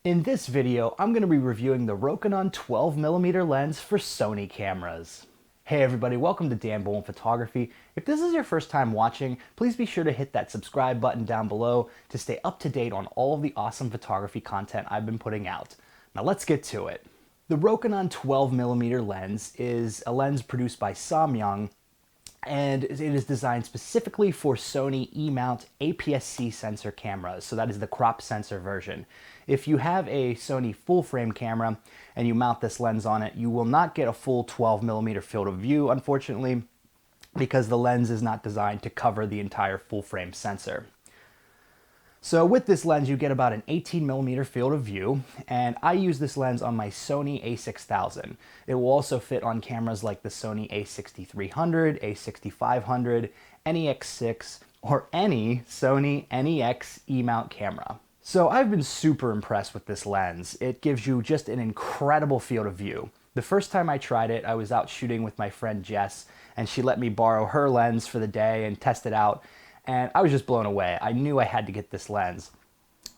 In this video, I'm going to be reviewing the ROKINON 12mm lens for Sony cameras. Hey everybody, welcome to Dan Bullman Photography. If this is your first time watching, please be sure to hit that subscribe button down below to stay up to date on all of the awesome photography content I've been putting out. Now let's get to it. The ROKINON 12mm lens is a lens produced by Samyang, and it is designed specifically for Sony E Mount APS-C sensor cameras, so that is the crop sensor version. If you have a Sony full frame camera and you mount this lens on it, you will not get a full 12mm field of view, unfortunately, because the lens is not designed to cover the entire full frame sensor. So with this lens, you get about an 18mm field of view, and I use this lens on my Sony A6000. It will also fit on cameras like the Sony A6300, A6500, NEX6, or any Sony NEX E-Mount camera. So I've been super impressed with this lens. It gives you just an incredible field of view. The first time I tried it, I was out shooting with my friend Jess, and she let me borrow her lens for the day and test it out. And I was just blown away. I knew I had to get this lens.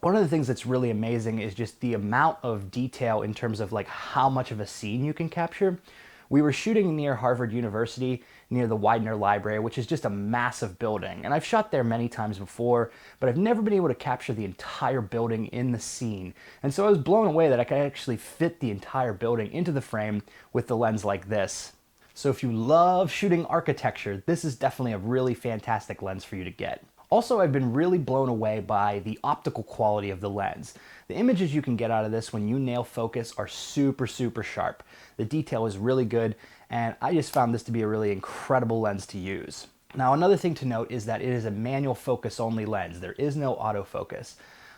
One of the things that's really amazing is just the amount of detail in terms of like how much of a scene you can capture. We were shooting near Harvard University, near the Widener Library, which is just a massive building. And I've shot there many times before, but I've never been able to capture the entire building in the scene. And so I was blown away that I could actually fit the entire building into the frame with the lens like this. So if you love shooting architecture, this is definitely a really fantastic lens for you to get. Also, I've been really blown away by the optical quality of the lens. The images you can get out of this when you nail focus are super sharp. The detail is really good, and I just found this to be a really incredible lens to use. Now, another thing to note is that it is a manual focus only lens. There is no autofocus.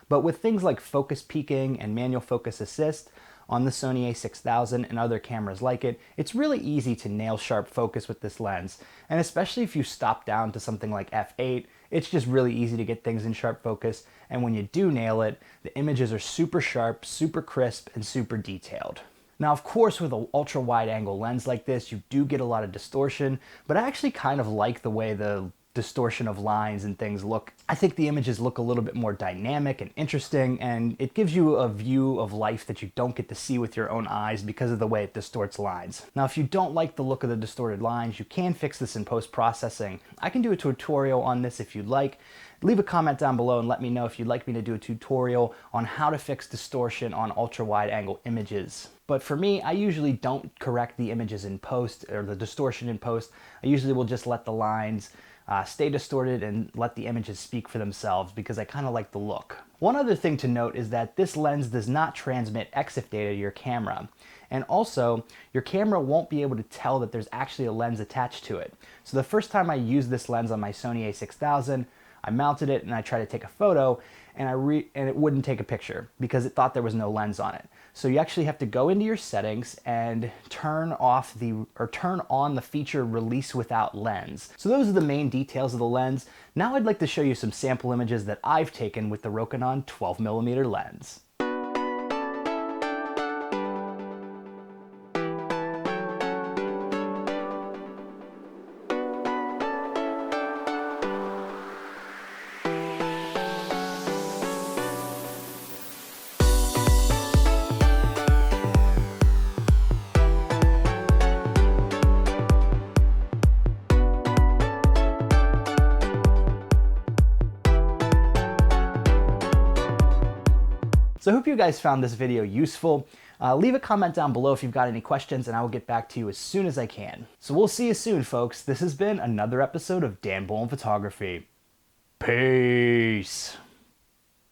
But with things like focus peaking and manual focus assist, on the Sony A6000 and other cameras like it, it's really easy to nail sharp focus with this lens. And especially if you stop down to something like f8, it's just really easy to get things in sharp focus. And when you do nail it, the images are super sharp, super crisp, and super detailed. Now, of course, with an ultra wide angle lens like this, you do get a lot of distortion, but I actually kind of like the way the distortion of lines and things look. I think the images look a little bit more dynamic and interesting, and it gives you a view of life that you don't get to see with your own eyes because of the way it distorts lines. Now, if you don't like the look of the distorted lines, you can fix this in post-processing. I can do a tutorial on this if you'd like. Leave a comment down below and let me know if you'd like me to do a tutorial on how to fix distortion on ultra-wide angle images. But for me, I usually don't correct the images in post, or the distortion in post. I usually will just let the lines stay distorted and let the images speak for themselves because I kind of like the look. One other thing to note is that this lens does not transmit EXIF data to your camera. And also, your camera won't be able to tell that there's actually a lens attached to it. So the first time I used this lens on my Sony A6000, I mounted it and I tried to take a photo, and it wouldn't take a picture because it thought there was no lens on it. So you actually have to go into your settings and turn on the feature release without lens. So those are the main details of the lens. Now I'd like to show you some sample images that I've taken with the ROKINON 12mm lens. So I hope you guys found this video useful. Leave a comment down below if you've got any questions, and I will get back to you as soon as I can. So we'll see you soon, folks. This has been another episode of Dan Bullman Photography. Peace.